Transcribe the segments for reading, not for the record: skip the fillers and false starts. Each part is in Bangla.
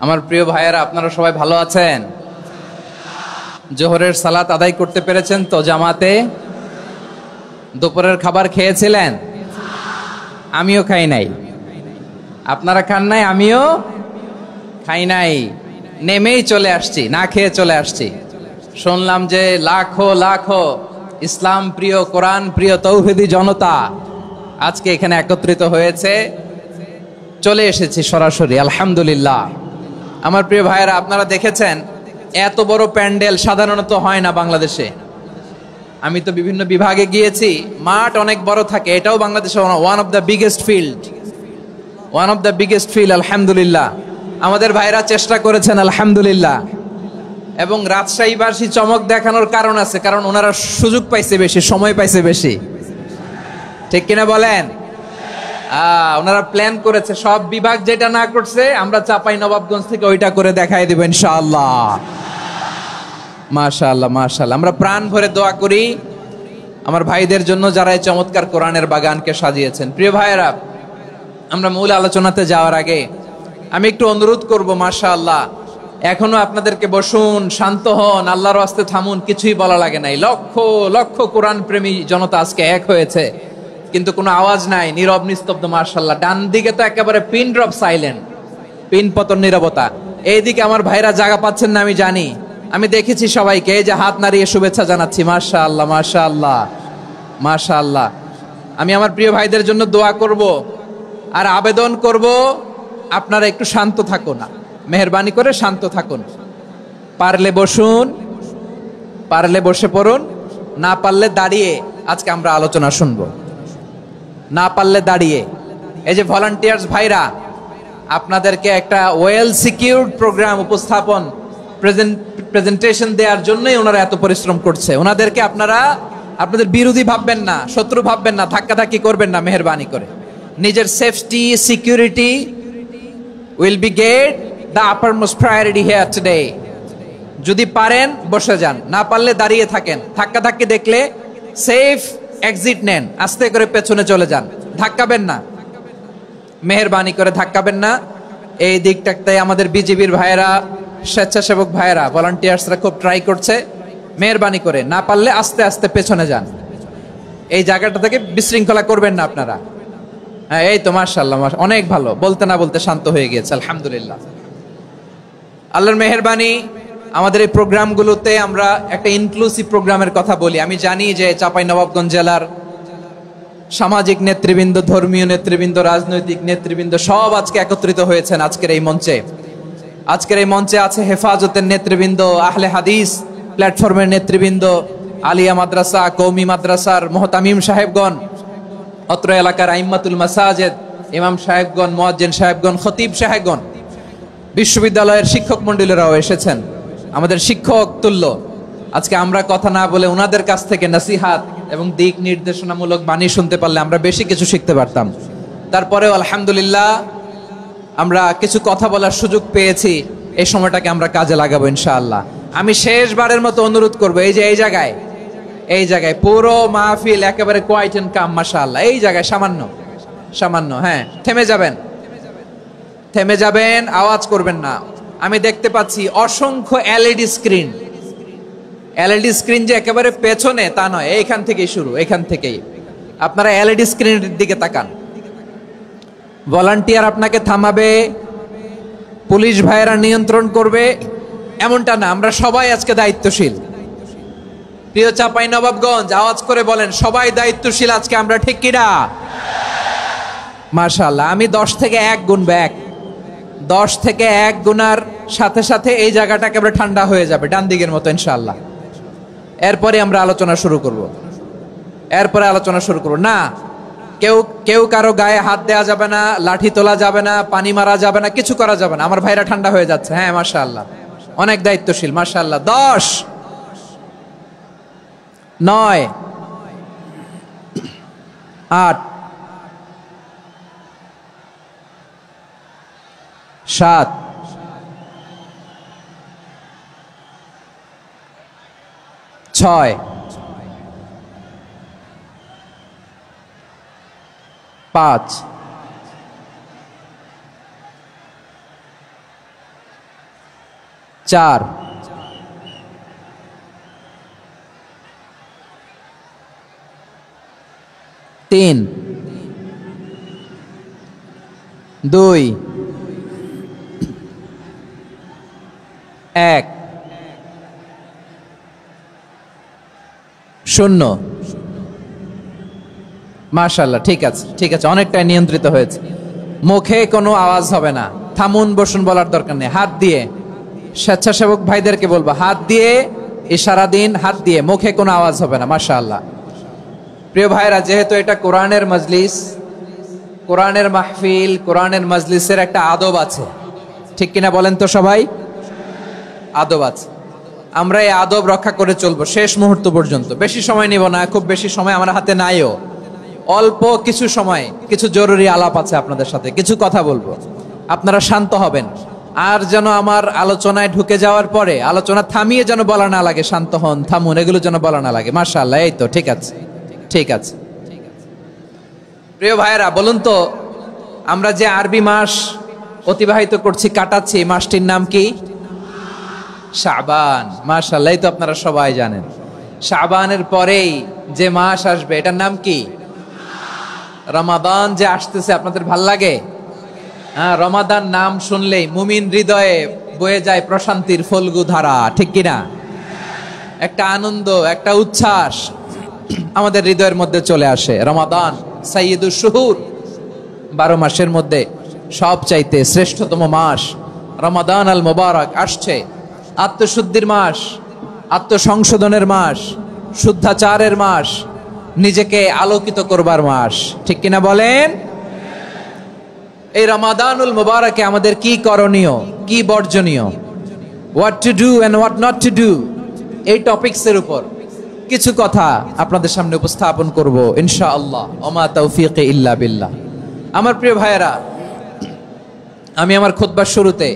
আমার প্রিয় ভাইয়েরা, আপনারা সবাই ভালো আছেন? জোহরের সালাত আদায় করতে পেরেছেন তো জামাতে? দুপুরের খাবার খেয়েছিলেন? আমিও খাই নাই। আপনারা খান নাই, আমিও খাই নাই। নেমেই চলে আসছি, না খেয়ে চলে আসছি। শুনলাম যে লাখো লাখো ইসলাম প্রিয়, কোরআন প্রিয় তৌহিদি জনতা আজকে এখানে একত্রিত হয়েছে। চলে এসেছি সরাসরি, আলহামদুলিল্লাহ। আমার প্রিয় ভাইয়েরা, আপনারা দেখেছেন এত বড় প্যান্ডেল সাধারণত হয় না বাংলাদেশে। আমি তো বিভিন্ন বিভাগে গিয়েছি, মাঠ অনেক বড় থাকে। এটাও বাংলাদেশে one of the biggest field, আলহামদুলিল্লাহ। আমাদের ভাইরা চেষ্টা করেছেন, আলহামদুলিল্লাহ। এবং রাজশাহীবাসী চমক দেখানোর কারণ আছে, কারণ ওনারা সুযোগ পাইছে বেশি, সময় পাইছে বেশি, ঠিক কিনা বলেন? ওনারা প্ল্যান করেছে, সব বিভাগ যেটা না করছে আমরা চাঁপাইনবাবগঞ্জ থেকে ওইটা করে দেখাই দিব ইনশাআল্লাহ। মাশাআল্লাহ মাশাআল্লাহ। আমরা প্রাণ ভরে দোয়া করি আমার ভাইদের জন্য, যারা এই চমৎকার কোরআনের বাগানকে সাজিয়েছেন। প্রিয় ভাইয়েরা, আমরা মূল আলোচনাতে যাওয়ার আগে আমি একটু অনুরোধ করব, মাশাআল্লাহ, এখনো আপনাদেরকে বসুন, শান্ত হন, আল্লাহর ওয়াস্তে থামুন, কিছুই বলা লাগে নাই। লক্ষ লক্ষ কোরআন প্রেমী জনতা আজকে এক হয়েছে, কিন্তু কোনো আওয়াজ নাই, নীরব নিস্তব্ধ। মাশাআল্লাহ। ডান দিকে তো একেবারে পিন ড্রপ সাইলেন্ট, পিন পতন নীরবতা। এইদিকে আমার ভাইরা জায়গা পাচ্ছেন না, আমি জানি। আমি দেখেছি সবাইকে, এই যে হাত নাড়িয়ে শুভেচ্ছা জানাচ্ছি। মাশাআল্লাহ মাশাআল্লাহ মাশাআল্লাহ। আমি আমার প্রিয় ভাইদের জন্য দোয়া করব আর আবেদন করব, আপনারা একটু শান্ত থাকুন, মেহেরবানি করে শান্ত থাকুন। পারলে বসুন, পারলে বসে পড়ুন, না পারলে দাঁড়িয়ে আজকে আমরা আলোচনা শুনবো। না পারলে দাঁড়িয়ে। এই যে ভলান্টিয়ার্স ভাইরা, আপনাদেরকে একটা ওয়েল সিকিউরড প্রোগ্রাম উপস্থাপন, প্রেজেন্টেশন দেওয়ার জন্যই ওনারা এত পরিশ্রম করছে। ওনাদেরকে আপনারা আপনাদের বিরোধী ভাববেন না, শত্রু ভাববেন না, ধাক্কাধাক্কি করবেন না, মেহেরবানি করে। নিজের safety, security will be get the uppermost priority here today. যদি পারেন বসে যান, না পারলে দাঁড়িয়ে থাকেন। ধাক্কাধাক্কি দেখলে সেফ এক্সিট নেন, আস্তে করে পেছনে চলে যান, ধাক্কাবেন না, মেহেরবানি করে ধাক্কাবেন না। এই দিকটাতে আমাদের বিজিবির ভাইয়েরা, স্বেচ্ছাসেবক ভাইয়েরা, ভলান্টিয়ার্সরা খুব ট্রাই করছে। মেহেরবানি করে না পারলে আস্তে আস্তে পেছনে যান। এই জায়গাটা থেকে বিশৃঙ্খলা করবেন না আপনারা। হ্যাঁ, এই তো মাশাআল্লাহ, অনেক ভালো। বলতে না বলতে শান্ত হয়ে গিয়েছে, আলহামদুলিল্লাহ। আল্লাহর মেহেরবানি। আমাদের এই প্রোগ্রামগুলোতে আমরা একটা ইনক্লুসিভ প্রোগ্রামের কথা বলি। আমি জানি যে চাঁপাইনবাবগঞ্জ জেলার সামাজিক নেতৃবৃন্দ, ধর্মীয় নেতৃবৃন্দ, রাজনৈতিক নেতৃবৃন্দ সব আজকে একত্রিত হয়েছেন আজকের এই মঞ্চে। আজকের এই মঞ্চে আছে হেফাজতের নেতৃবৃন্দ, আহলে হাদিস প্ল্যাটফর্মের নেতৃবৃন্দ, আলিয়া মাদ্রাসা, কওমি মাদ্রাসার মুহতামিম সাহেবগণ, অত্র এলাকার আইম্মাতুল মাসাজিদ, ইমাম সাহেবগণ, মুয়াজ্জিন সাহেবগণ, খতিব সাহেবগণ, বিশ্ববিদ্যালয়ের শিক্ষক মণ্ডলীরাও এসেছেন। আমাদের শিক্ষক তুল্য। আজকে আমরা কথা না বলে ওনাদের কাছ থেকে নসিহাত এবং দিক নির্দেশনামূলক বাণী শুনতে পারলে আমরা বেশি কিছু শিখতে পারতাম। তারপরেও আলহামদুলিল্লাহ আমরা কিছু কথা বলার সুযোগ পেয়েছি। এই সময়টাকে আমরা কাজে লাগাবো ইনশাআল্লাহ। আমি শেষবারের মতো অনুরোধ করবো, এই যে এই জায়গায় পুরো মাহফিল একেবারে কোয়াইট এন্ড কাম, মাশাআল্লাহ। এই জায়গায় সামান্য হ্যাঁ, থেমে যাবেন, আওয়াজ করবেন না। আমি দেখতে পাচ্ছি অসংখ্য এলইডি স্ক্রিন, যে একেবারে পেছনে তা নয়, এইখান থেকেই শুরু, এখান থেকেই আপনারা এলইডি স্ক্রিনের দিকে তাকান। ভলান্টিয়ার আপনাকে থামাবে, পুলিশ ভাইয়েরা নিয়ন্ত্রণ করবে, এমনটা না। আমরা সবাই আজকে দায়িত্বশীল। প্রিয় চাঁপাইনবাবগঞ্জ, আওয়াজ করে বলেন, সবাই দায়িত্বশীল আজকে আমরা, ঠিক কিনা? মাশাআল্লাহ। আমি 10 থেকে 1 গুনবো। 10 থেকে 1 গুনার সাথে সাথে এই জায়গাটা একেবারে ঠান্ডা হয়ে যাবে, ডান দিকের মতো ইনশাআল্লাহ। এরপরে আমরা আলোচনা শুরু করব। না, কেউ কারো গায়ে হাত দেওয়া যাবে না, লাঠি তোলা যাবে না, পানি মারা যাবে না, কিছু করা যাবে না। আমার ভাইরা ঠান্ডা হয়ে যাচ্ছে। হ্যাঁ, মাশাআল্লাহ, অনেক দায়িত্বশীল, মাশাআল্লাহ। 10, 9, 8, 7, 6, 5, 4, 3, 2, 1, 0। মাশাআল্লাহ, ঠিক আছে, ঠিক আছে, অনেকটাই নিয়ন্ত্রিত হয়েছে। মুখে কোনো আওয়াজ হবে না। থামুন, বসুন বলার দরকার নেই। হাত দিয়ে, স্বেচ্ছাসেবক ভাইদেরকে বলবো, হাত দিয়ে ইশারা দিন, হাত দিয়ে, মুখে কোনো আওয়াজ হবে না। মাশাআল্লাহ। প্রিয় ভাইরা, যেহেতু এটা কোরআনের মজলিস, কোরআনের মাহফিল, কোরআনের মজলিসের একটা আদব আছে, ঠিক কিনা বলেন তো সবাই? আদব আছে। আমরা এই আদব রক্ষা করে চলবো শেষ মুহূর্ত পর্যন্ত। বেশি সময় নিব না, খুব বেশি সময় আমার হাতে নাইও। অল্প কিছু সময় কিছু জরুরি আলাপ আছে আপনাদের সাথে, কিছু কথা বলবো। আপনারা শান্ত হবেন, আর যেন আমার আলোচনায় ঢুকে যাওয়ার পরে আলোচনা থামিয়ে যেন বলা না লাগে শান্ত হন, থামুন, এগুলো যেন বলা না লাগে। মাশাআল্লাহ, এই তো ঠিক আছে, ঠিক আছে। প্রিয় ভাইয়েরা, বলুন তো, আমরা যে আরবি মাস অতিবাহিত করছি, কাটাচ্ছি, মাসটির নাম কি? শাবান। মাশাআল্লাহ, এই তো আপনারা সবাই জানেন। শাবানের পরেই যে মাস আসবে, এটার নাম কি? রমাদান। যে আসতেছে, আপনাদের ভাল লাগে? হ্যাঁ, রমাদান নাম শুনলেই মুমিন হৃদয়ে বয়ে যায় প্রশান্তির ফল্গু ধারা, ঠিক কিনা? একটা আনন্দ, একটা উচ্ছ্বাস আমাদের হৃদয়ের মধ্যে চলে আসে। রমাদান সাইয়্যিদুশ শুহুর, 12 মাসের মধ্যে সবচাইতে শ্রেষ্ঠতম মাস রমাদান আল মুবারক আসছে। আত্মশুদ্ধির মাস, আত্মসংশোধনের মাস, শুদ্ধাচারের মাস, নিজেকে আলোকিত করবার মাস, ঠিক কিনা বলেন? এই রমাদানুল মুবারকে আমাদের কি করণীয়, কি বর্জনীয়, what to do and what not to do, এই টপিকসের উপর কিছু কথা আপনাদের সামনে উপস্থাপন করব ইনশাআল্লাহ। ওমা তাওফীকি ইল্লা বিল্লাহ। আমার প্রিয় ভাইয়েরা, আমি আমার খুতবার শুরুতে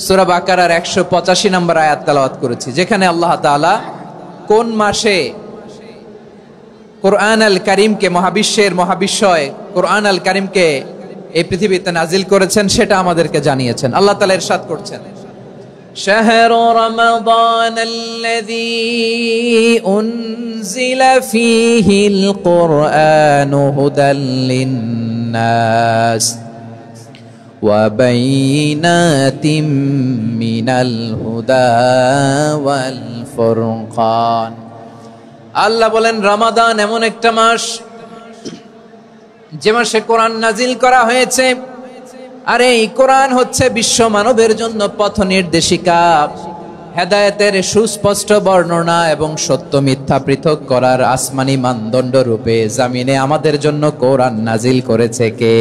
সূরা বাকারার 185 নম্বর আয়াত তেলাওয়াত করেছি, যেখানে আল্লাহ তাআলা কোন মাসে কোরআন আল কারীমকে, মহাবিশ্বের মহাবিশ্বয় কোরআন আল কারীমকে এই পৃথিবীতে নাজিল করেছেন সেটা আমাদেরকে জানিয়েছেন। আল্লাহ তাআলা ইরশাদ করছেন, শাহরু রমাদান আল্লাযী উনজিলা ফীহিল কুরআনু হুদাল লিন-নাস ওয়া বাইনাতিম মিনাল হুদা ওয়াল ফুরকান। আল্লাহ বলেন, রমাদান এমন একটা মাস যে মাসে কোরআন নাজিল করা হয়েছে। আর এই কোরআন হচ্ছে বিশ্ব মানবের জন্য পথ নির্দেশিকা, হেদায়েতের সুস্পষ্ট বর্ণনা এবং সত্য মিথ্যা পৃথক করার আসমানি মানদণ্ড রূপে জামিনে আমাদের জন্য কোরআন নাজিল করেছে কে?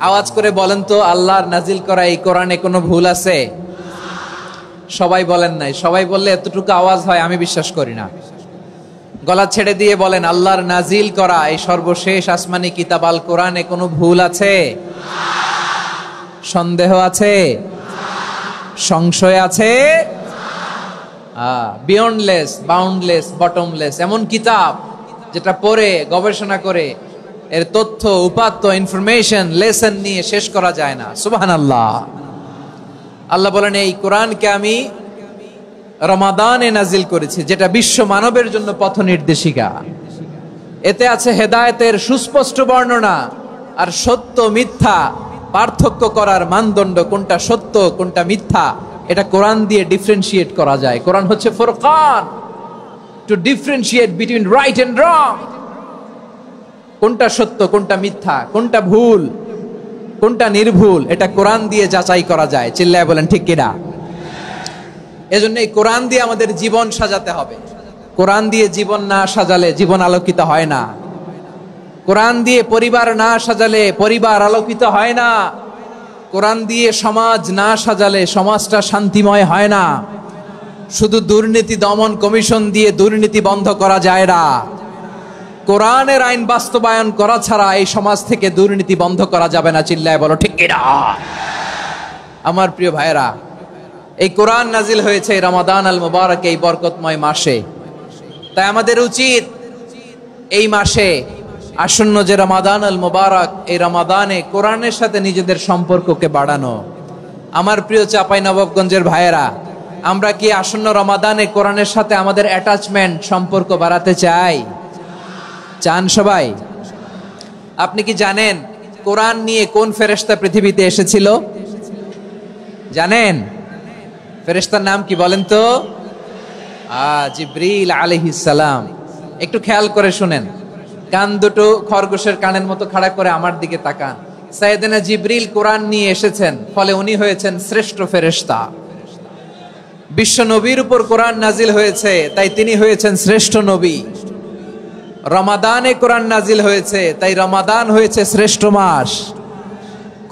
আওয়াজ করে বলেন তো, আল্লাহর নাজিল করা এই কোরআনে কোনো ভুল আছে? সবাই বলেন নাই। সবাই বললে এতটুকু আওয়াজ হয় আমি বিশ্বাস করি না। গলা ছেড়ে দিয়ে বলেন, আল্লাহর নাজিল করা এই সর্বশেষ আসমানি কিতাব আল কোরআনে কোনো ভুল আছে? সন্দেহ আছে? সংশয় আছে? বিয়ন্ডলেস, বাউন্ডলেস, বটমলেস, এমন কিতাব যেটা পড়ে গবেষণা করে এর তথ্য, উপাত্ত, ইনফরমেশন, লেসন নিয়ে শেষ করা যায় না। সুবহানাল্লাহ। আল্লাহ বলেন, এই কোরআনকে আমি রমাদানে নাজিল করেছি, যেটা বিশ্ব মানবের জন্য পথ নির্দেশিকা। এতে আছে হেদায়েতের সুস্পষ্ট বর্ণনা আর সত্য মিথ্যা পার্থক্য করার মানদণ্ড, কোনটা সত্য কোনটা মিথ্যা এটা কোরআন দিয়ে ডিফারেন্সিয়েট করা যায়। কোরআন হচ্ছে Furqan, to differentiate between right and wrong. কোনটা সত্য, কোনটা মিথ্যা, কোনটা ভুল, কোনটা নির্ভুল, এটা কোরআন দিয়ে যাচাই করা যায়। চিল্লায় বলেন ঠিক কিনা? এজন্য এই কোরআন দিয়ে আমাদের জীবন সাজাতে হবে। কোরআন দিয়ে জীবন না সাজালে জীবন আলোকিত হয় না। কোরআন দিয়ে পরিবার না সাজালে পরিবার আলোকিত হয় না। কোরআন দিয়ে সমাজ না সাজালে সমাজটা শান্তিময় হয় না। শুধু দুর্নীতি দমন কমিশন দিয়ে দুর্নীতি বন্ধ করা যায় না। কোরআনের আইন বাস্তবায়ন করা ছাড়া এই সমাজ থেকে দুর্নীতি বন্ধ করা যাবে না। চিল্লায় বলো ঠিক কিনা? আমার প্রিয় ভাইয়েরা, এই কোরআন নাজিল হয়েছে রমাদান আল মুবারক, এই বরকতময় মাসে। তাই আমাদের উচিত এই মাসে আসন্ন যে রমাদান আল মুবারক, এই রমাদানে কোরআনের সাথে নিজেদের সম্পর্ককে বাড়ানো, আমার প্রিয় চাঁপাইনবাবগঞ্জের ভাইয়েরা, আমরা কি আসন্ন রমাদানে কোরআনের সাথে আমাদের অ্যাটাচমেন্ট সম্পর্ক বাড়াতে চাই? চান সবাই? আপনি কি জানেন কোরআন নিয়ে কোন ফেরেশতা পৃথিবীতে এসেছিল? জানেন ফেরেশতার নাম কি বলেন তো? জিবরিল আলাইহিস সালাম। একটু খেয়াল করে শুনেন, কান দুটো খরগোশের কানের মতো খাড়া করে আমার দিকে তাকান। সাইয়েদনা জিবরিল কোরআন নিয়ে এসেছেন, ফলে উনি হয়েছেন শ্রেষ্ঠ ফেরেশতা। বিশ্ব নবীর উপর কোরআন নাজিল হয়েছে, তাই তিনি হয়েছেন শ্রেষ্ঠ নবী। রমাদানে কোরআন নাজিল হয়েছে, তাই রমাদান হয়েছে শ্রেষ্ঠ মাস।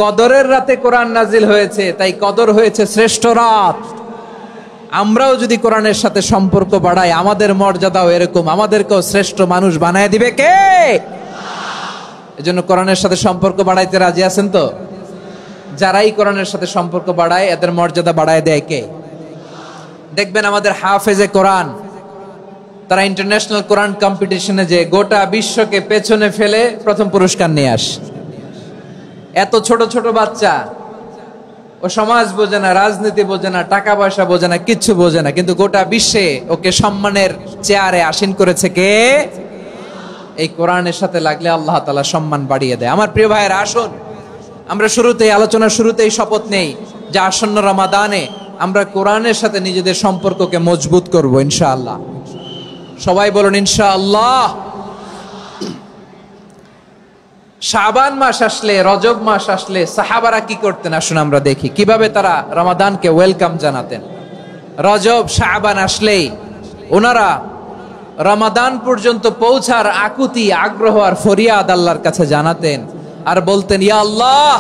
কদরের রাতে কোরআন নাজিল হয়েছে, তাই কদর হয়েছে শ্রেষ্ঠ রাত। আমরাও যদি কোরআনের সাথে সম্পর্ক বাড়াই, আমাদের মর্যাদাও এরকম, আমাদেরকেও শ্রেষ্ঠ মানুষ বানায় দিবে কে? এজন্য কোরআনের সাথে সম্পর্ক বাড়াইতে রাজি আছেন তো? যারাই কোরআনের সাথে সম্পর্ক বাড়ায়, এদের মর্যাদা বাড়ায় দেয় কে? দেখবেন আমাদের হাফেজে কোরআন, তারা ইন্টারন্যাশনাল কোরআন কম্পিটিশনে যে গোটা বিশ্বকে পেছনে ফেলে প্রথম পুরস্কার নিয়ে আসে। এত ছোট ছোট বাচ্চা, ও সমাজ বোঝে না, রাজনীতি বোঝে না, টাকা পয়সা বোঝে না, কিচ্ছু বোঝে না, কিন্তু গোটা বিশ্বে ওকে সম্মানের চেয়ারে আসীন করেছে কে? এই কোরআনের সাথে লাগলে আল্লাহ তাআলা সম্মান বাড়িয়ে দেয়। আমার প্রিয় ভাইয়েরা, আসুন আমরা আলোচনার শুরুতেই শপথ নেই যে আসন্ন রমাদানে আমরা কোরআনের সাথে নিজেদের সম্পর্ককে মজবুত করব ইনশাআল্লাহ। সবাই বলুন ইনশাআল্লাহ। শাবান মাস আসলে, রজব মাস আসলে সাহাবারা কি করতেন? আসুন আমরা দেখি কিভাবে তারা রমাদানকে ওয়েলকাম জানাতেন। রজব শাবান আসলেই ওনারা রমাদান পর্যন্ত পৌঁছার আকুতি, আগ্রহ আর ফরিয়াদ আল্লাহর কাছে জানাতেন আর বলতেন, ইয়া আল্লাহ,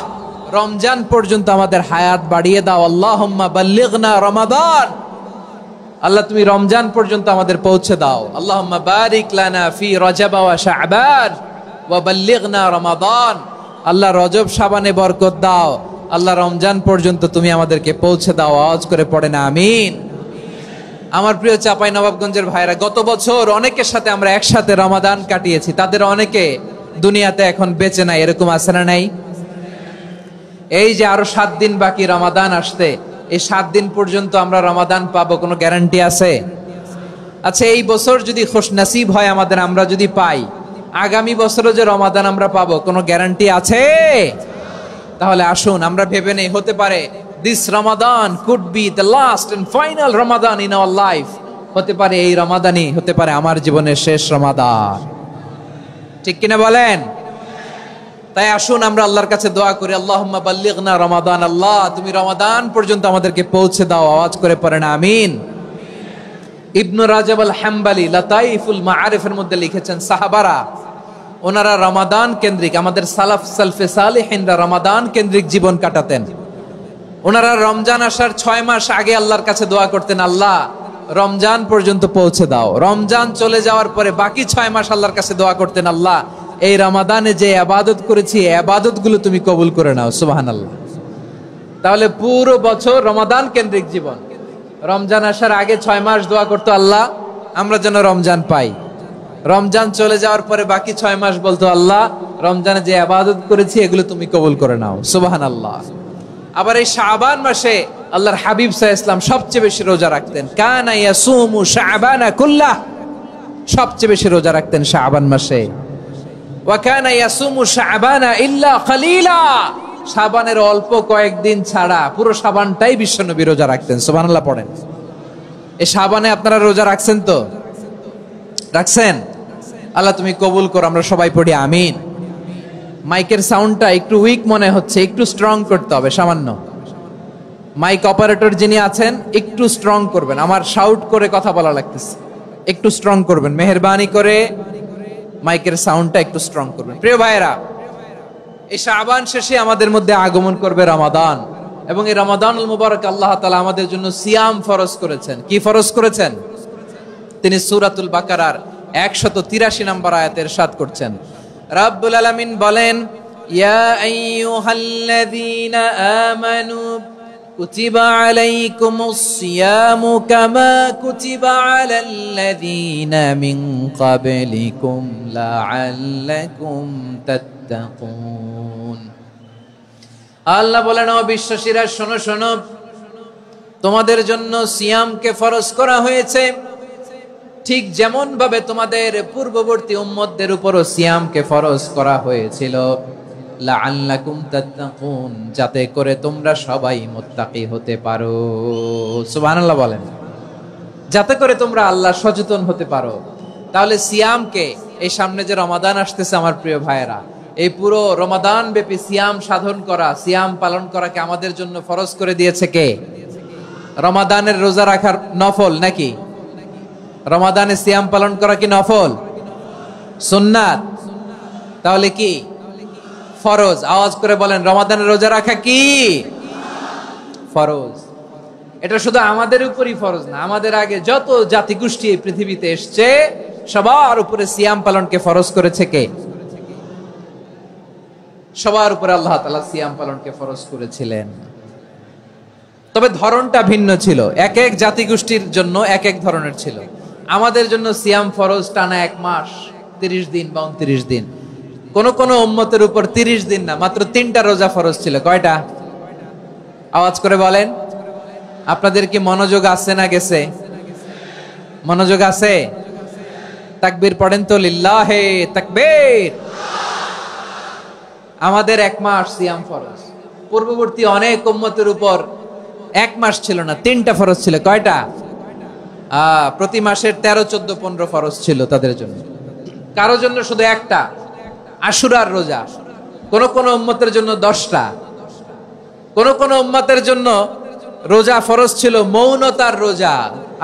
রমজান পর্যন্ত আমাদের হায়াত বাড়িয়ে দাও। আল্লাহুম্মা বাল্লিগনা রমাদান, আল্লাহ তুমি রমজান পর্যন্ত আমাদের পৌঁছে দাও। আল্লাহুম্মা বারিক লানা ফি রজব ওয়া শাবান ওয়া বাল্লিগনা রমাদান, আল্লাহ রজব শাবানে বরকত দাও, আল্লাহ রমজান পর্যন্ত তুমি আমাদেরকে পৌঁছে দাও। আওয়াজ করে পড়েন আমিন। আমার প্রিয় চাঁপাইনবাবগঞ্জের ভাইরা, গত বছর অনেকের সাথে আমরা একসাথে রমাদান কাটিয়েছি, তাদের অনেকে দুনিয়াতে এখন বেঁচে নাই, এরকম আছে না নাই? এই যে আরো 7 দিন বাকি রমাদান আসতে, এই 7 দিন পর্যন্ত আমরা রমাদান পাবো, কোনো গ্যারান্টি আছে? আচ্ছা, এই বছর যদি খুশনসিব হয় আমাদের, আমরা যদি পাই, আগামী বছরও যে রমাদান আমরা পাবো, কোনো গ্যারান্টি আছে? তাহলে আসুন আমরা ভেবে নেই, হতে পারে this Ramadan could be the last and final Ramadan in our life. হতে পারে এই রমাদানই হতে পারে আমার জীবনের শেষ রমাদান। ঠিক কিনা বলেন? তাই আসুন আমরা আল্লাহর কাছে দোয়া করি, আল্লাহুম্মা বাল্লিগনা রমাদান, আল্লাহ তুমি রমাদান পর্যন্ত আমাদেরকে পৌঁছে দাও। আওয়াজ করে পড়েন আমিন। ইবনু রাজব আল হাম্বলি লাতাইফুল মাআরিফের মধ্যে লিখেছেন, সাহাবারা ওনারা রমাদান কেন্দ্রিক, আমাদের সালাফ সালফে সালেহিনরা রমাদান কেন্দ্রিক জীবন কাটাতেন। ওনারা রমজান আসার 6 মাস আগে আল্লাহর কাছে দোয়া করতেন, আল্লাহ রমজান পর্যন্ত পৌঁছে দাও। রমজান চলে যাওয়ার পরে বাকি 6 মাস আল্লাহর কাছে দোয়া করতেন, আল্লাহ এই রমাদানে যে ইবাদত করেছি, ইবাদত গুলো তুমি কবুল করে নাও। সুবহানাল্লাহ। তাহলে পুরো বছর রমাদান কেন্দ্রিক জীবন। রমজান আসার আগে 6 মাস দোয়া করতো, আল্লাহ আমরা যেন রমজান পাই। রমজান চলে যাওয়ার পরে বাকি 6 মাস বলতো, আল্লাহ রমজানে যে ইবাদত করেছি এগুলো তুমি কবুল করে নাও। সুবহানাল্লাহ। আবার এই শাবান মাসে আল্লাহর হাবিব সাল্লাল্লাহু আলাইহি ওয়াসাল্লাম সবচেয়ে বেশি রোজা রাখতেন। কানা ইয়াসুমু শাবানা কুল্লাহ, সবচেয়ে বেশি রোজা রাখতেন শাবান মাসে। ওয়া কানা ইয়াসুমু শাবানা ইল্লা কলিলা, শাবানের অল্প কয়েকদিন ছাড়া পুরো শাবানটাই বিশ্বনবী রোজা রাখতেন। সুবহানাল্লাহ পড়েন। এই শাবানে আপনারা রোজা রাখছেন তো? রাখছেন? আল্লাহ তুমি কবুল করো, আমরা সবাই পড়ি আমিন। মাইকের সাউন্ডটা একটু উইক মনে হচ্ছে, একটু স্ট্রং করতে হবে সামান্য। মাইক অপারেটর যিনি আছেন একটু স্ট্রং করবেন, আমার শাউট করে কথা বলা লাগতেছে, একটু স্ট্রং করবেন মেহেরবানি করে, মাইকের সাউন্ডটা একটু স্ট্রং করবেন। প্রিয় ভাইয়েরা, এই শাবান শেষে আমাদের মধ্যে আগমন করবে রমাদান, এবং এই রমাদানুল মুবারক আল্লাহ তাআলা আমাদের জন্য সিয়াম ফরজ করেছেন। কি ফরজ করেছেন? তিনি সূরাতুল বাকারার 183 নম্বর আয়াতে ইরশাদ করছেন, রাব্বুল আলামিন বলেন, ইয়া আইয়ুহাল্লাযীনা আমানু কুতিবা আলাইকুমুস সিয়ামু কামা কুতিবা আলাল্লাযীনা মিন ক্বাবলিকুম লাআল্লাকুম তাত্তাকুন। আল্লাহ বলেন, ও বিশ্বাসীরা শোনো শোনো, তোমাদের জন্য সিয়ামকে ফরজ করা হয়েছে, ঠিক যেমন ভাবে তোমাদের পূর্ববর্তী উম্মতদের উপরও সিয়ামকে ফরজ করা হয়েছিল, লাআল্লাকুম তাত্তাকুন, যাতে করে তোমরা সবাই মুত্তাকি হতে পারো। সুবহানাল্লাহ বলেন, যাতে করে তোমরা আল্লাহ সচেতন হতে পারো। তাহলে সিয়ামকে, এই সামনে যে রমাদান আসতেছে আমার প্রিয় ভাইয়েরা, এই পুরো রমাদান ব্যাপী সিয়াম সাধন করা, সিয়াম পালন করাকে আমাদের জন্য ফরজ করে দিয়েছে কে? রমাদানের রোজা রাখার নফল নাকি? রমাদানে সিয়াম পালন করা কি নফল? সুন্নাত। তাহলে কি ফরজ? আওয়াজ করে বলেন, রমাদানের রোজা রাখা কি ফরজ? এটা শুধু আমাদের উপরই ফরজ না, আমাদের আগে যত জাতিগোষ্ঠী এই পৃথিবীতে এসছে সবার উপরে সিয়াম পালনকে ফরজ করেছে কে? সবার উপরে আল্লাহ তাআলা সিয়াম পালনকে ফরজ করেছিলেন। তবে ধরনটা ভিন্ন ছিল, এক এক জাতিগোষ্ঠীর জন্য এক এক ধরনের ছিল। আমাদের জন্য সিয়াম ফরজ টানা 1 মাস 30 দিন বা 29 দিন। কোন কোন উম্মতের উপর 30 দিন না, মাত্র 3টা রোজা ফরজ ছিল। কয়টা? আওয়াজ করে বলেন। আপনাদের কি মনোযোগ আছে না গেছে? মনোযোগ আছে? তাকবীর পড়েন তো, লিল্লাহে তাকবীর। আমাদের 1 মাস সিয়াম ফরজ। পূর্ববর্তী অনেক উম্মতের উপর 1 মাস ছিল না, 3টা ফরজ ছিল। কয়টা? প্রতি মাসের 13, 14, 15 ফরজ ছিল তাদের জন্য। কারো জন্য শুধু একটা, আশুরার রোজা। কোন কোন উম্মতের জন্য 10টা। কোন কোন উম্মতের জন্য রোজা ফরজ ছিল মৌনতার রোজা,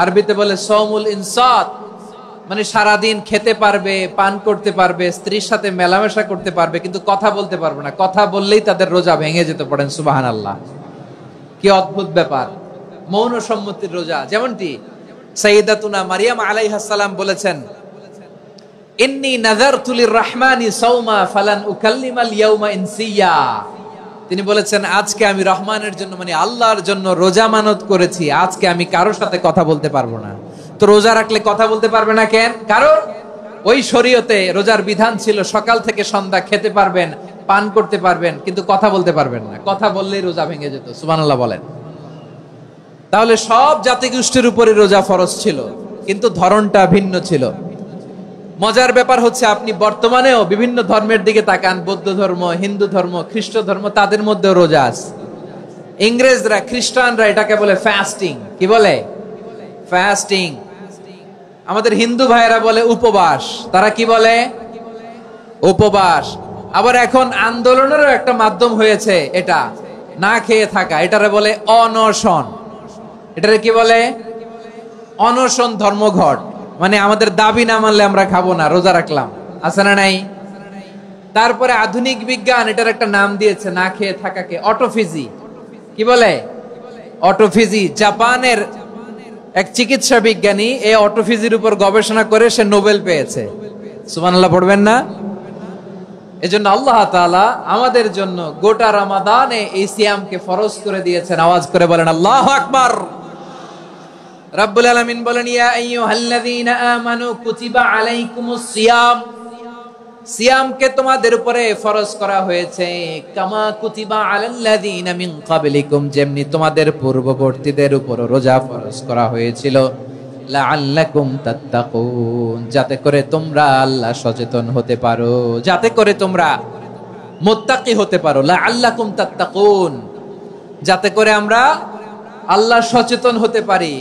আরবিতে বলে সওমুল ইনসাত, মানে সারাদিন খেতে পারবে, পান করতে পারবে, স্ত্রীর সাথে মেলামেশা করতে পারবে, কিন্তু কথা বলতে পারবে না। কথা বললেই তাদের রোজা ভেঙে যেতে। পড়েন সুবহানাল্লাহ। কি অদ্ভুত ব্যাপার! মৌন সম্মতির রোজা। যেমনটি সাইয়্যিদাতুনা মারিয়াম আলাইহাস সালাম বলেছেন, ইন্নী নাযারতু লির-রাহমানি সাওমা ফালান উকাল্লিমাল ইয়াওমা ইনসিয়া। তিনি বলেছেন, আজকে আমি রহমানের জন্য, মানে আল্লাহর জন্য রোজা মানত করেছি, আজকে আমি কারোর সাথে কথা বলতে পারবো না। তো রোজা রাখলে কথা বলতে পারবে না কেন? কারণ ওই শরীয়তে রোজার বিধান ছিল সকাল থেকে সন্ধ্যা খেতে পারবেন, পান করতে পারবেন, কিন্তু কথা বলতে পারবেন না। কথা বললেই রোজা ভেঙে যেত। সুবহানাল্লাহ বলেন। তাহলে সব জাতিগোষ্ঠীর উপরে রোজা ফরজ ছিল, কিন্তু ধরনটা ভিন্ন ছিল। মজার ব্যাপার হচ্ছে, আপনি বর্তমানেও বিভিন্ন ধর্মের দিকে তাকান, বৌদ্ধ ধর্ম, হিন্দু ধর্ম, খ্রিস্ট ধর্ম, তাদের মধ্যেও রোজা আছে। ইংরেজরা, খ্রিস্টানরা এটাকে বলে ফাস্টিং। কি বলে? ফাস্টিং। আমাদের হিন্দু ভাইয়েরা বলে উপবাস। তারা কি বলে? উপবাস। আবার এখন আন্দোলনেরও একটা মাধ্যম হয়েছে এটা, না খেয়ে থাকা। এটারে বলে অনশন। এটারে কি বলে? অনশন ধর্মঘট। মানে আমাদের দাবি না মানলে আমরা খাবো না, রোজা রাখলাম। আছে না নাই? তারপরে আধুনিক বিজ্ঞান এটার একটা নাম দিয়েছে না খেয়ে থাকাকে, অটোফিজি। কি বলে? অটোফিজি। জাপানের এক চিকিৎসা বিজ্ঞানী এই অটোফিজির উপর গবেষণা করে সে নোবেল পেয়েছে। সুবহানাল্লাহ পড়বেন না? এজন্য আল্লাহ তাআলা আমাদের জন্য গোটা রমাদানে এই সিয়ামকে ফরজ করে দিয়েছেন। আওয়াজ করে বলেন আল্লাহু আকবার। রাব্বুল আলামিন বলেন, ইয়া আইয়ুহাল্লাযীনা আমানু কুতিবা আলাইকুমুস সিয়াম। সিয়ামকে তোমাদের উপরে ফরজ করা হয়েছে, কামা কুতিবা আলাল্লাযীনা মিন ক্বাবলিকুম, যেমনি তোমাদের পূর্ববর্তীদের উপর রোজা ফরজ করা হয়েছিল, লাআল্লাকুম তাত্তাকুন, যাতে করে তোমরা আল্লাহ সচেতন হতে পারো, যাতে করে তোমরা মুত্তাকি হতে পারো। লাআল্লাকুম তাত্তাকুন, যাতে করে আমরা আল্লাহ সচেতন হতে পারি,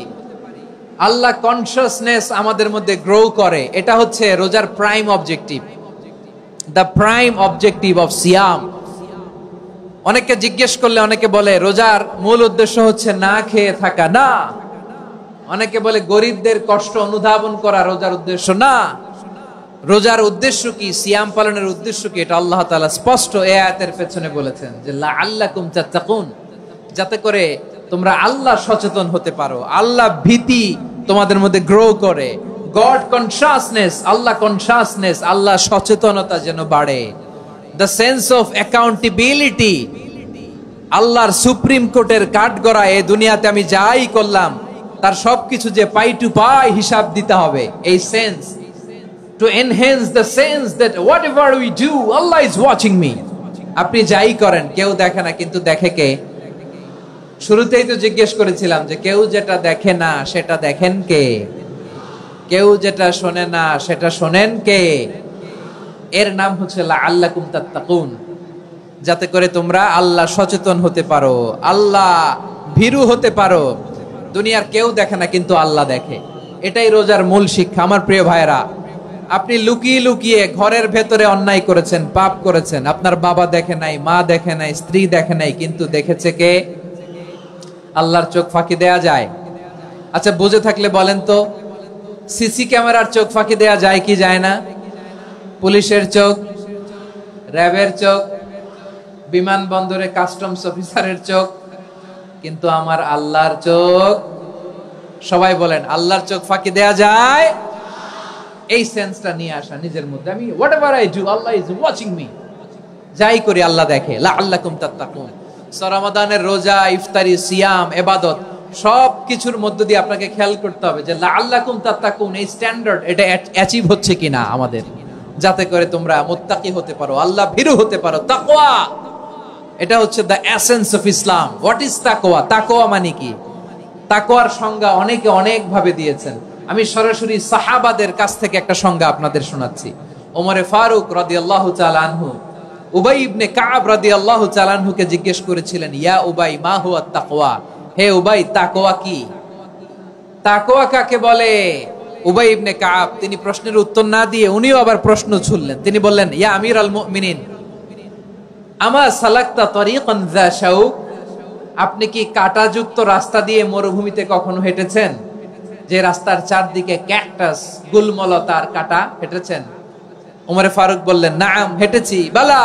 আল্লাহ কনসিয়াসনেস আমাদের মধ্যে গ্রো করে। এটা হচ্ছে রোজার prime objective, the prime objective of সিয়াম। অনেকে জিজ্ঞেস করলে অনেকে বলে রোজার মূল উদ্দেশ্য হচ্ছে না খেয়ে থাকা। না। অনেকে বলে গরিবদের কষ্ট অনুধাবন করা রোজার উদ্দেশ্য। না। রোজার উদ্দেশ্য কি, সিয়াম পালনের উদ্দেশ্য কি, এটা আল্লাহ তাআলা স্পষ্ট এই আয়াতের পেছনে বলেছেন যে লাআল্লাকুম তাত্তাকুন, যাতে করে তোমরা আল্লাহ সচেতন হতে পারো, আল্লাহ ভীতি তোমাদের মধ্যে গ্রো করে, গড কনসিয়াসনেস, আল্লাহ কনসিয়াসনেস, আল্লাহ সচেতনতা যেন বাড়ে, দ্য সেন্স অফ অ্যাকাউন্টেবিলিটি। আল্লাহর সুপ্রিম কোর্টের কাঠগড়া এই দুনিয়াতে আমি যাই করলাম তার সবকিছু যে পাই টু পাই হিসাব দিতে হবে, এই sense, to enhance the sense that whatever we do Allah is watching me. আপনি যাই করেন কেউ দেখে না, কিন্তু দেখে কে? শুরুতেই তো জিজ্ঞেস করেছিলাম যে কেউ যেটা দেখে না সেটা দেখেন কে? কেউ যেটা শোনে না সেটা শোনেন কে? এর নাম হচ্ছে লাআল্লাকুম তাত্তাকুন, যাতে করে তোমরা আল্লাহ সচেতন হতে পারো, আল্লাহ ভীরু হতে পারো। দুনিয়ার কেউ দেখে না, কিন্তু আল্লাহ দেখে। এটাই রোজার মূল শিক্ষা। আমার প্রিয় ভাইরা, আপনি লুকিয়ে লুকিয়ে ঘরের ভেতরে অন্যায় করেছেন, পাপ করেছেন, আপনার বাবা দেখে নাই, মা দেখে নাই, স্ত্রী দেখে নাই, কিন্তু দেখেছে কে? আল্লাহর চোখ ফাঁকি দেয়া যায়? আচ্ছা, বুঝে থাকলে বলেন তো, সিসি ক্যামেরার চোখ ফাঁকি দেয়া যায় কি যায় না? পুলিশের চোখ, র্যাবের চোখ, বিমানবন্দরে কাস্টমস অফিসারের চোখ, কিন্তু আমার আল্লাহর চোখ? সবাই বলেন, আল্লাহর চোখ ফাঁকি দেয়া যায়? এই সেন্সটা নিয়ে আসা নিজের মধ্যে, আমি whatever I do Allah is watching me, যাই করি আল্লাহ দেখে। লাআল্লাকুম তাত্তাকুন। রমাদানের রোজা, ইফতারি, সিয়াম, ইবাদত সব কিছুর মধ্য দিয়ে আপনাকে খেয়াল করতে হবে যে লাআল্লাকুম তাত্তাকুন এই স্ট্যান্ডার্ড এটা অ্যাচিভ হচ্ছে কিনা আমাদের, যাতে করে তোমরা মুত্তাকি হতে পারো, আল্লাহ ভীরু হতে পারো। তাকওয়া, এটা হচ্ছে the essence of Islam. What is তাকওয়া? তাকওয়া মানে কি? তাকওয়ার সংজ্ঞা অনেকে অনেক ভাবে দিয়েছেন। আমি সরাসরি সাহাবাদের কাছ থেকে একটা সংজ্ঞা আপনাদের শোনাচ্ছি। ওমরে ফারুক রাদিয়াল্লাহু তাআলা আনহু উবাই ইবনে কাব রাদিয়াল্লাহু তাআলা আনহুকে জিজ্ঞেস করেছিলেন, ইয়া উবাই মা হুয়া তাকওয়া? হে উবাই, তাকওয়া কি? তাকওয়া কাকে বলে? উবাই ইবনে কাব তিনি প্রশ্নের উত্তর না দিয়ে উনিও আবার প্রশ্ন ছুড়লেন। তিনি বললেন, ইয়া আমিরাল মুমিনিন, আমা সালাকতা তরিকান যা শাউক? আপনি কি কাঁটাযুক্ত রাস্তা দিয়ে মরুভূমিতে কখনো হেঁটেছেন? যে রাস্তার চারদিকে ক্যাকটাস, গুলমলতার কাঁটা, হেঁটেছেন? ওমরে ফারুক বললেন, নাম, হেঁটেছি। বালা,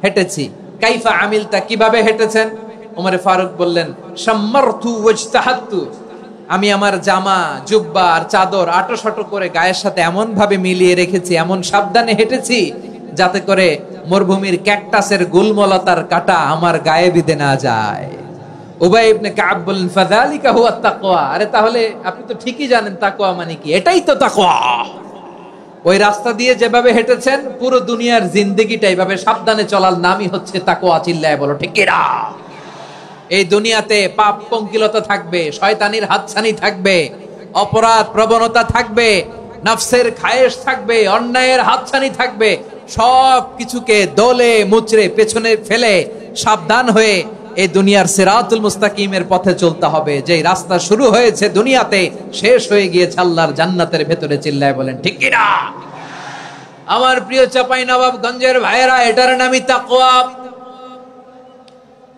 হেঁটেছি। কাইফা আমিলতা, কিভাবে হেঁটেছেন? ওমরে ফারুক বললেন, শাম্মারতু ওয়াজতাহাতু, আমি আমার জামা, জুব্বা আর চাদর আটোসাটো করে গায়ের সাথে এমন ভাবে মিলিয়ে রেখেছি, এমন সাবধানে হেঁটেছি যাতে করে মরুভূমির ক্যাকটাসের গুলমলতার কাঁটা আমার গায়ে বিঁধে না যায়। উবাই ইবনে কাব বললেন, ফাযালিকা হুয়া তাকওয়া। আরে তাহলে আপনি তো ঠিকই জানেন তাকওয়া মানে কি, এটাই তো তাকওয়া। ওই রাস্তা দিয়ে যেভাবে হেঁটেছেন, পুরো দুনিয়ার জিন্দেগিটা এইভাবে সাবধানে চলার নামই হচ্ছে তাকওয়া। চিল্লায় বলো ঠিক কিনা? এই দুনিয়াতে পাপ পঙ্কিলতা থাকবে, শয়তানির হাতছানি থাকবে, অপরাধ প্রবণতা থাকবে, নফসের খায়েশ থাকবে, অন্যায়ের হাতছানি থাকবে। সব কিছুকে দলে মুচড়ে পেছনে ফেলে সাবধান হয়ে এই দুনিয়ার সিরাতুল মুস্তাকিমের পথে চলতে হবে। যে রাস্তা শুরু হয়েছে দুনিয়াতে, শেষ হয়ে গিয়েছে আল্লাহর জান্নাতের ভেতরে। চিল্লায় বলেন ঠিক কিনা? আমার প্রিয় চাঁপাইনবাবগঞ্জের ভাইয়েরা, এটার নামই তাকওয়া।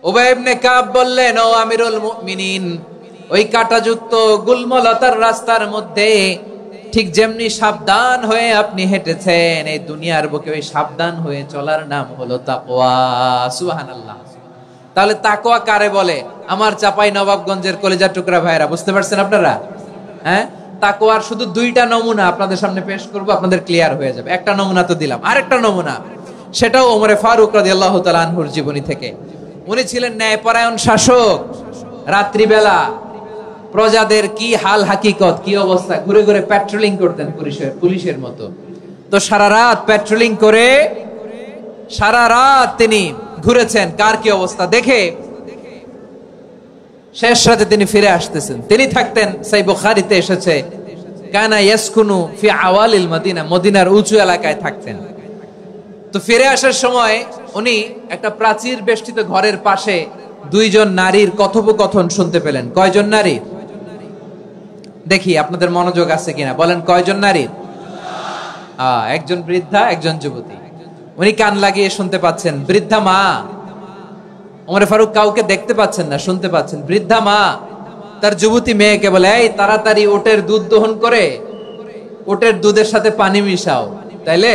উবাই ইবনে কাব বললেন, ও আমিরুল মুমিনিন, ওই কাঁটাযুক্ত গুলমলতার রাস্তার মধ্যে ঠিক যেমনি সাবধান হয়ে আপনি হেঁটেছেন, এই দুনিয়ার বুকে ওই সাবধান হয়ে চলার নাম হলো তাকওয়া। সুবহানাল্লাহ। তাহলে তাকওয়া কারে বলে? আমার চাঁপাইনবাবগঞ্জের কলিজার টুকরা ভাইয়েরা, বুঝতে পারছেন আপনারা? হ্যাঁ, তাকওয়ার শুধু দুইটা নমুনা আপনাদের সামনে পেশ করব, আপনাদের ক্লিয়ার হয়ে যাবে। একটা নমুনা তো দিলাম, আরেকটা নমুনা, সেটাও ওমরে ফারুক রাদিয়াল্লাহু তাআলা আনহুর জীবনী থেকে। উনি ছিলেন ন্যায়পরায়ণ শাসক। রাত্রিবেলা প্রজাদের কি হাল হাকিকত, কি অবস্থা, ঘুরে ঘুরে প্যাট্রোলিং করতেন পুলিশের মতো। তো সারা রাত প্যাট্রোলিং করে সারা রাত তিনি ঘুরেছেন কার কি অবস্থা দেখে। শেষ রাতে তিনি ফিরে আসতেছেন। তিনি থাকতেন, সেই বুখারীতে এসেছে, কানা ইয়াসকুনু ফি আওয়ালিল মদিনা, মদিনার উঁচু এলাকায় থাকতেন। তো ফিরে আসার সময় উনি একটা প্রাচীর বেষ্টিত ঘরের পাশে দুইজন নারীর কথোপকথন শুনতে পেলেন। কয়জন নারী? দেখি আপনাদের মনোযোগ আছে কিনা, বলেন কয়জন নারী? একজন বৃদ্ধা, একজন যুবতী। উনি কান লাগিয়ে শুনতে পাচ্ছেন। বৃদ্ধা মা, ওমরে ফারুক কাউকে দেখতে পাচ্ছেন না, শুনতে পাচ্ছেন। বৃদ্ধা মা তার যুবতী মেয়েকে বলে, এই তাড়াতাড়ি ওটের দুধ দহন করে ওটের দুধের সাথে পানি মিশাও, তাইলে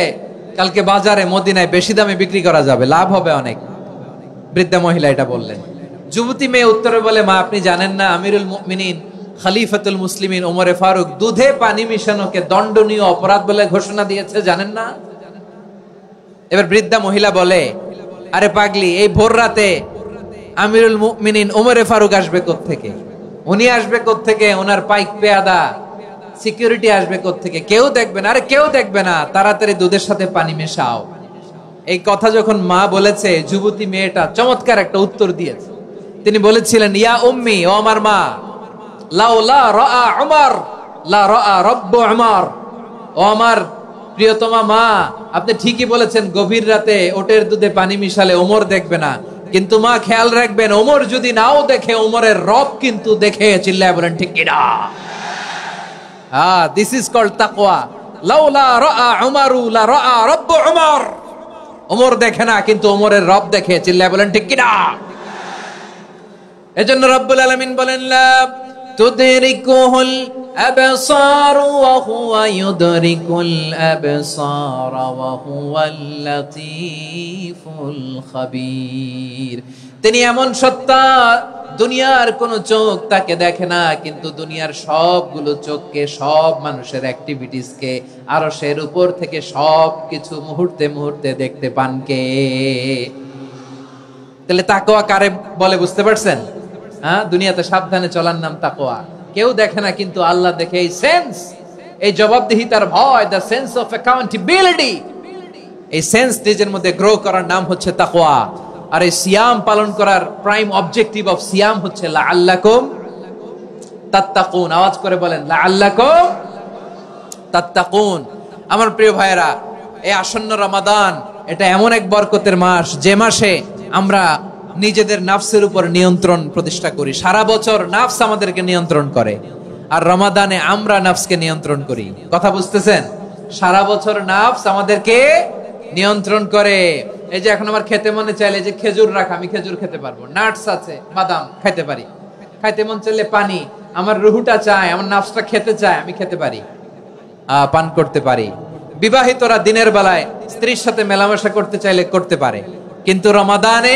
কালকে বাজারে মদিনায় বেশি দামে বিক্রি করা যাবে, লাভ হবে অনেক। বৃদ্ধা মহিলা এটা বললেন। যুবতী মেয়ে উত্তরে বলে, মা আপনি জানেন না আমিরুল মুমিনিন খলিফাতুল মুসলিমিন ওমরে ফারুক দুধে পানি মিশানোকে দণ্ডনীয় অপরাধ বলে ঘোষণা দিয়েছে, জানেন না? এবার বৃদ্ধা মহিলা বলে, আরে পাগলি, এই ভোর রাতে আমিরুল মুমিনিন ওমরে ফারুক আসবে কোত্থেকে? উনি আসবে কোত্থেকে? ওনার পাইক পেয়াদা সিকিউরিটি আসবে কোত্থেকে? কেউ দেখবে না। আরে কেউ দেখবে না, তাড়াতাড়ি দুধের সাথে পানি মেশাও। এই কথা যখন মা বলেছে, যুবতী মেয়েটা চমৎকার একটা উত্তর দিয়েছে। তিনি বলেছিলেন, ইয়া উম্মি, ও আমার মা, লাউলা রাআ উমর লা রাআ রব্বু উমর। ও আমার প্রিয়তমা মা, আপনি ঠিকই বলেছেন, গভীর রাতে ওটের দুধে পানি মিশালে ওমর দেখবে না, কিন্তু মা খেয়াল রাখবেন, ওমর যদি নাও দেখে, ওমরের রব কিন্তু দেখে। চিল্লায় বলেন ঠিক কিনা? দিস ইজ কল্ড তাকওয়া। লাউলা রাআ উমরু লা রাআ রব্বু উমর। ওমর দেখে না, কিন্তু ওমরের রব দেখে। চিল্লায় বলেন ঠিক কিনা? এজন্য রব্বুল আলামিন বলেন, লা তুদরিকুহুল আবসার ওয়া হুয়া ইউদরিকুল আবসার ওয়া হুয়াল লাতীফুল খাবীর। তিনি এমন সত্তা, দুনিয়ার কোন চোখ তাকে দেখে না, কিন্তু দুনিয়ার সবগুলো চোখকে, সব মানুষের অ্যাক্টিভিটিসকে, আরশের উপর থেকে সবকিছু মুহূর্তে মুহূর্তে দেখতে পান কে? তাহলে তাকওয়া কারে বলে বুঝতে পারছেন? দুনিয়াতে সাবধানে চলার নাম তাকওয়া। কেউ দেখে না, কিন্তু আল্লাহ দেখে। এই সেন্স, এই জবাবদিহিতার ভয়, দ্য সেন্স অফ অ্যাকাউন্টেবিলিটি, এই সেন্স নিজের মধ্যে গ্রো করার নাম হচ্ছে তাকওয়া। আর এই সিয়াম পালন করার প্রাইম অবজেক্টিভ অফ সিয়াম হচ্ছে লাআল্লাকুম তাত্তাকুন। আওয়াজ করে বলেন, লাআল্লাকুম তাত্তাকুন। আমার প্রিয় ভাইয়েরা, এই আসন্ন রমাদান, এটা এমন এক বরকতের মাস, যে মাসে আমরা নিজেদের নাফসের উপর নিয়ন্ত্রণ প্রতিষ্ঠা করি। সারা বছর নাফস আমাদেরকে নিয়ন্ত্রণ করে, আর রমাদানে আমরা নাফসকে নিয়ন্ত্রণ করি। কথা বুঝতেছেন? সারা বছর নাফস আমাদেরকে নিয়ন্ত্রণ করে। এই যে এখন আমার খেতে মনে চাইলে যে খেজুর রাখা, আমি খেজুর খেতে পারবো, নাটস আছে, বাদাম খাইতে পারি। খাইতে মন চাইলে পানি, আমার রুহুটা চায়, আমার নাফসটা খেতে চায়, আমি খেতে পারি, পান করতে পারি। বিবাহিতরা দিনের বেলায় স্ত্রীর সাথে মেলামেশা করতে চাইলে করতে পারে, কিন্তু রমাদানে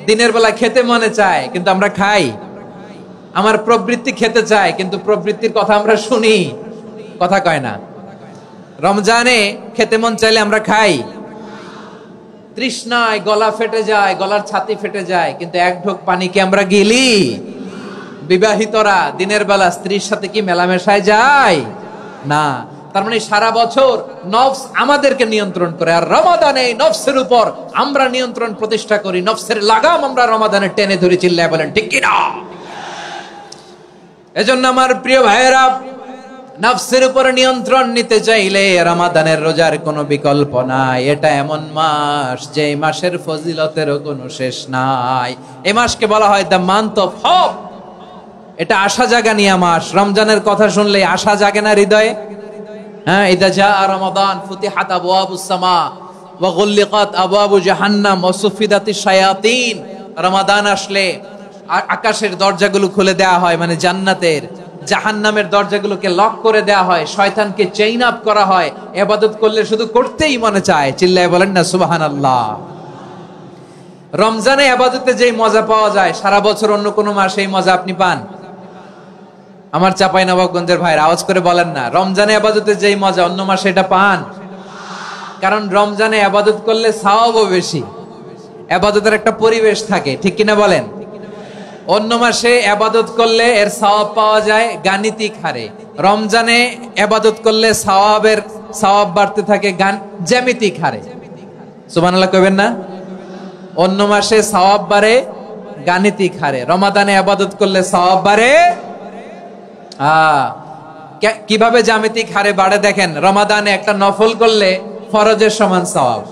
দিনের বেলায় খেতে মনে চায়, কিন্তু আমরা খাই। আমার প্রবৃত্তি খেতে চায়, কিন্তু প্রবৃত্তির কথা আমরা শুনি, কথা কয় না। রমজানে খেতে মন চাইলে আমরা খাই, তৃষ্ণায় গলা ফেটে যায়, গলার ছাতি ফেটে যায়, কিন্তু এক ঢোক পানিকে আমরা গিলি। বিবাহিতরা দিনের বেলা স্ত্রীর সাথে কি মেলামেশায় যায়? না। তার মানে সারা বছর নফস আমাদেরকে নিয়ন্ত্রণ করে, আর রমাদানে নফসের উপর আমরা নিয়ন্ত্রণ প্রতিষ্ঠা করি। নফসের লাগাম আমরা রমাদানে টেনে ধরে। চিল্লায় বলেন ঠিক কিনা? এজন্য আমার প্রিয় ভাইয়েরা, নফসের উপর নিয়ন্ত্রণ নিতে চাইলে রমাদানের রোজার কোনো বিকল্প নাই। এটা এমন মাস, যে মাসের ফজিলতেরও কোনো শেষ নাই। এই মাসকে বলা হয় দ্য মান্থ অফ হোপ। এটা আশা জাগানিয়া মাস। রমজানের কথা শুনলে আশা জাগে না হৃদয়ে? হ্যাঁ, ইদা জাআ রমাদান ফুতিহাত আবওয়াবুস সামা ওয়া গুল্লিকাত আবওয়াবু জাহান্নাম ওয়া সুফিদাতিশ শায়াতিন। রমাদান আসলে আকাশের দরজাগুলো খুলে দেওয়া হয়, মানে জান্নাতের। জাহান্নামের দরজাগুলোকে লক করে দেওয়া হয়, শয়তানকে চেইন আপ করা হয়। ইবাদত করলে শুধু করতেই মনে চায়। চিল্লায় বলেন না সুবহানাল্লাহ। রমজানে ইবাদতে যেই মজা পাওয়া যায়, সারা বছর অন্য কোন মাসে এই মজা আপনি পান? আমার চাঁপাইনবাবগঞ্জের ভাইরা আওয়াজ করে বলেন না, রমজানে ইবাদতে যেই মজা অন্য মাসে এটা পান? কারণ রমজানে ইবাদত করলে সওয়াবও বেশি, ইবাদতের একটা পরিবেশ থাকে, ঠিক কিনা বলেন? অন্য মাসে ইবাদত করলে এর সওয়াব পাওয়া যায় গাণিতিক হারে, রমজানে ইবাদত করলে সওয়াব বাড়তে থাকে জ্যামিতিক হারে। সুবহানাল্লাহ কইবেন না? অন্য মাসে সওয়াব বাড়ে গাণিতিক হারে, রমাদানে ইবাদত করলে সওয়াব বাড়ে কিভাবে জ্যামিতিক হারে বাড়ে দেখেন। রমাদানে একটা নফল করলে ফরজের সমান সওয়াব,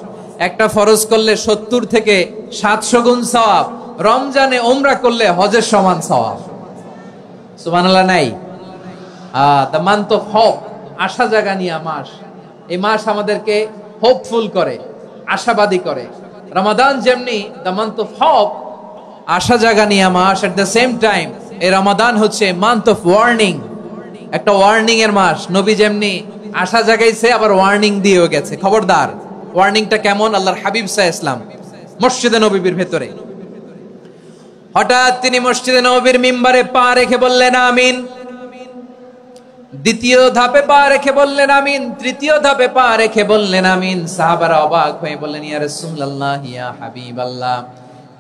একটা ফরজ করলে 70 থেকে 700 গুণ সওয়াব। রমজানে উমরা করলে হজের সমান সওয়াব। সুবহানাল্লাহ নাই? দ্য মান্থ অফ হোপ, আশা জাগানিয়া মাস। এই মাস আমাদেরকে হোপফুল করে, আশাবাদী করে। রমাদান যেমনি দ্য মান্থ অফ হোপ, আশা জাগানিয়া মাস, এট দ্য সেম টাইম এই রমাদান হচ্ছে মান্থ অফ ওয়ার্নিং, একটা ওয়ার্নিং এর মাস। নবী যেমনি আশা জাগাইছে, আবার ওয়ার্নিং দিয়েও গেছে, খবরদার। ওয়ার্নিংটা কেমন? আল্লাহর হাবিব সাল্লাল্লাহু আলাইহি ওয়াসাল্লাম মসজিদে নববীর ভেতরে, হঠাৎ তিনি মসজিদে নববীর মিম্বারে পা রেখে বললেন আমিন। দ্বিতীয় ধাপে পা রেখে বললেন আমিন, তৃতীয় ধাপে পা রেখে বললেন আমিন। সাহাবারা অবাক হয়ে বললেন, ইয়া রাসূলুল্লাহ, ইয়া হাবিবাল্লাহ,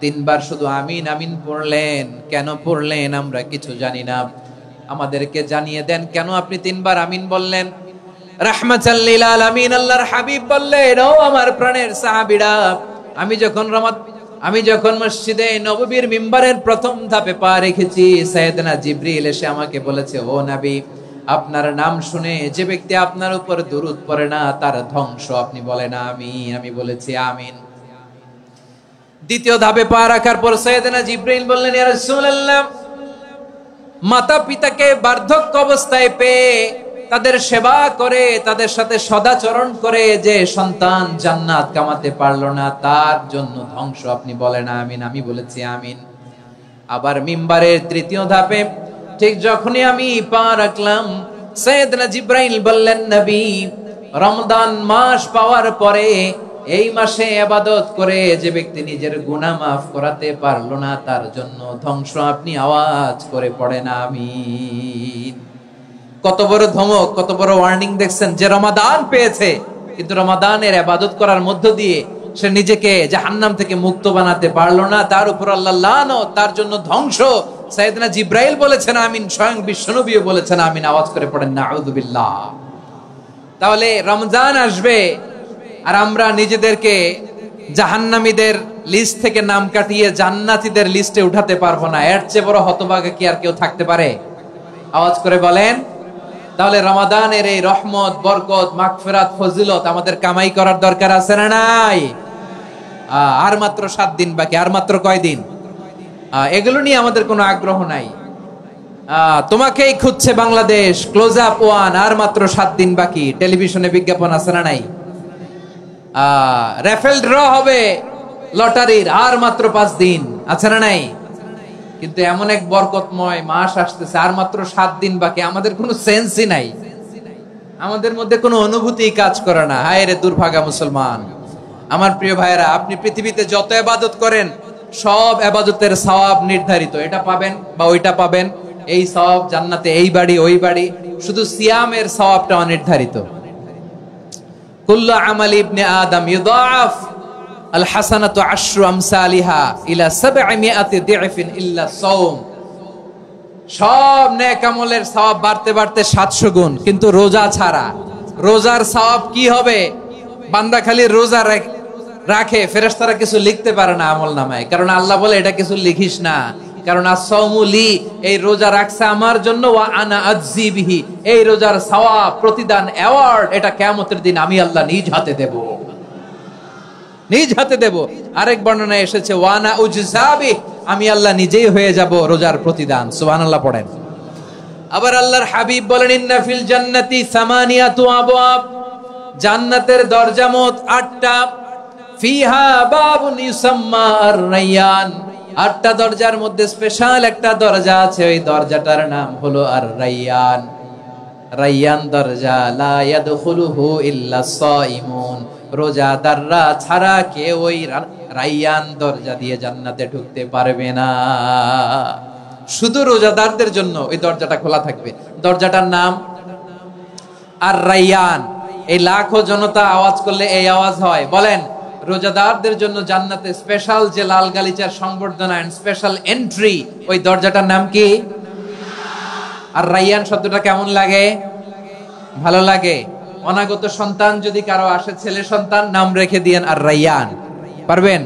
3 বার শুধু আমিন আমিন পড়লেন, কেন পড়লেন আমরা কিছু জানি না, আমাদেরকে জানিয়ে দেন কেন আপনি 3 বার আমিন বললেন। রাহমাতাল লিল আলামিন আল্লাহর হাবিব বললেন, ও আমার প্রাণের সাহাবীরা, আমি যখন মসজিদে নববীর মিম্বারের প্রথম ধাপে পা রেখেছি, সাইয়েদনা জিবরিল এসে আমাকে বলেছে, ও নবী, আপনার নাম শুনে যে ব্যক্তি আপনার উপর দুরূদ পড়ে না তার ধ্বংস। আপনি বলেন আমিন। আমি বলেছি আমিন। দ্বিতীয় ধাপে পা রাখার পর সাইয়েদনা জিবরিল বললেন, ইয়া রাসূলুল্লাহ, মাতা পিতাকে বার্ধক্য অবস্থায় পেয়ে তাদের সেবা করে, তাদের সাথে সদাচরণ করে যে সন্তান জান্নাত কামাতে পারলো না তার জন্য ধ্বংস। আপনি বলেন আমিন। আমি বলেছি আমিন। আবার মিম্বারের তৃতীয় ধাপে ঠিক যখনই আমি পা রাখলাম, সাইয়েদনা জিবরাইল বললেন, নবী, রমজান মাস পাওয়ার পরে এই মাসে ইবাদত করে যে ব্যক্তি নিজের গুনাহ মাফ করাতে পারলো না তার জন্য ধ্বংস। আপনি আওয়াজ করে পড়েন আমিন। কত বড় ধমক, কত বড় ওয়ার্নিং দেখছেন, যে রমাদান পেয়েছে কিন্তু রমাদানের ইবাদত করার মধ্য দিয়ে সে নিজেকে জাহান্নাম থেকে মুক্ত বানাতে পারলো না, তার উপর আল্লাহ লানত, তার জন্য ধ্বংস। সাইয়েদনা জিবরাইল বলেছেন আমিন, স্বয়ং বিশ্বনবীও বলেছেন আমিন। আওয়াজ করে পড়েন নাউযুবিল্লাহ। তাহলে রমজান আসবে আর আমরা নিজেদেরকে জাহান্নামীদের লিস্ট থেকে নাম কাটিয়ে জান্নাতীদের লিস্টে উঠাতে পারবো না। এর চেয়ে বড় হতভাগা কি আর কেউ থাকতে পারে? আওয়াজ করে বলেন। তাহলে রমাদানের এই রহমত, বরকত, মাগফিরাত, ফজিলত আমাদের কামাই করার দরকার আছে না নাই? আর মাত্র 7 দিন বাকি। আর মাত্র কয় দিন? এগুলো নিয়ে আমাদের কোনো আগ্রহ নাই। তোমাকেই খুঁজছে বাংলাদেশ, ক্লোজ আপ 1, আর মাত্র 7 দিন বাকি। টেলিভিশনে বিজ্ঞাপন আছে না নাই? রেফেল ড্র হবে লটারির, আর মাত্র 5 দিন, আছে না নাই? কিন্তু এমন এক বরকতময় মাস আসতেছে, আর মাত্র 7 দিন বাকি। আমাদের কোনো সেন্সই নাই, আমাদের মধ্যে কোনো অনুভূতি কাজ করে না। হায় রে দুর্ভাগা মুসলমান। আমার প্রিয় ভাইয়েরা, আপনি পৃথিবীতে যত ইবাদত করেন সব ইবাদতের সওয়াব নির্ধারিত। এটা পাবেন বা ওইটা পাবেন, এই সওয়াব জান্নাতে, এই বাড়ি ওই বাড়ি। শুধু সিয়ামের সওয়াবটা অনির্ধারিত। কুল্লু আমালি ইবনে আদম ইউদাআফ আল হাসানাতু আশরু আমসালিহা ইলা 700 দি'ফিন ইল্লা সাওম। সব নেক আমলের সওয়াব বাড়তে বাড়তে 700 গুণ, কিন্তু রোজা ছাড়া। রোজার সওয়াব কি হবে? বান্দা খালি রোজা রাখে, ফেরেশতারা কিছু লিখতে পারে না আমলনামায়, কারণ আল্লাহ বলে এটা কিছু লিখিস না, কারণ as-সাওমু লি, এই রোজা রাখছে আমার জন্য, ওয়া আনা আজজি বিহি, এই রোজার সওয়াব, প্রতিদান, অ্যাওয়ার্ড এটা কিয়ামতের দিন আমি আল্লাহ নিজ হাতে দেব, নিজ হাতে দেব। আরেক বর্ণনায় এসেছে ওয়া আনা উজজাবি, আমি আল্লাহ নিজেই হয়ে যাব রোজার প্রতিদান। সুবহানাল্লাহ পড়েন। আবার আল্লাহর হাবিব বলেন, ইন্না ফিল জান্নাতি 8 আবওয়াব, জান্নাতের দরজা মোট 8টা। ফিহা বাবুন ইউসাম্মা আর-রায়্যান, 8টা দরজার মধ্যে স্পেশাল একটা দরজা আছে, ওই দরজাটার নাম হলো আর-রায়্যান। রায়্যান দরজা, লা ইয়াদখুলুহু ইল্লা সাইমুন, রোজাদাররা ছাড়া কেউ ওই রায়্যান দরজা দিয়ে জান্নাতে ঢুকতে পারবে না। শুধু রোজাদারদের জন্য ওই দরজাটা খোলা থাকবে। দরজাটার নাম আর-রায়্যান। এই লাখো জনতা আওয়াজ করলে এই আওয়াজ হয়। বলেন, রোজাদারদের জন্য জান্নাতে স্পেশাল যে লাল গালিচার সংবর্ধনা এন্ড স্পেশাল এন্ট্রি, ওই দরজাটার নাম কি? আর-রায়্যান শব্দটা কেমন লাগে? ভালো লাগে। অনাগত সন্তান যদি কারো আসে, ছেলে সন্তান, নাম রেখে দিয়েন আর-রায়্যান। পারবেন?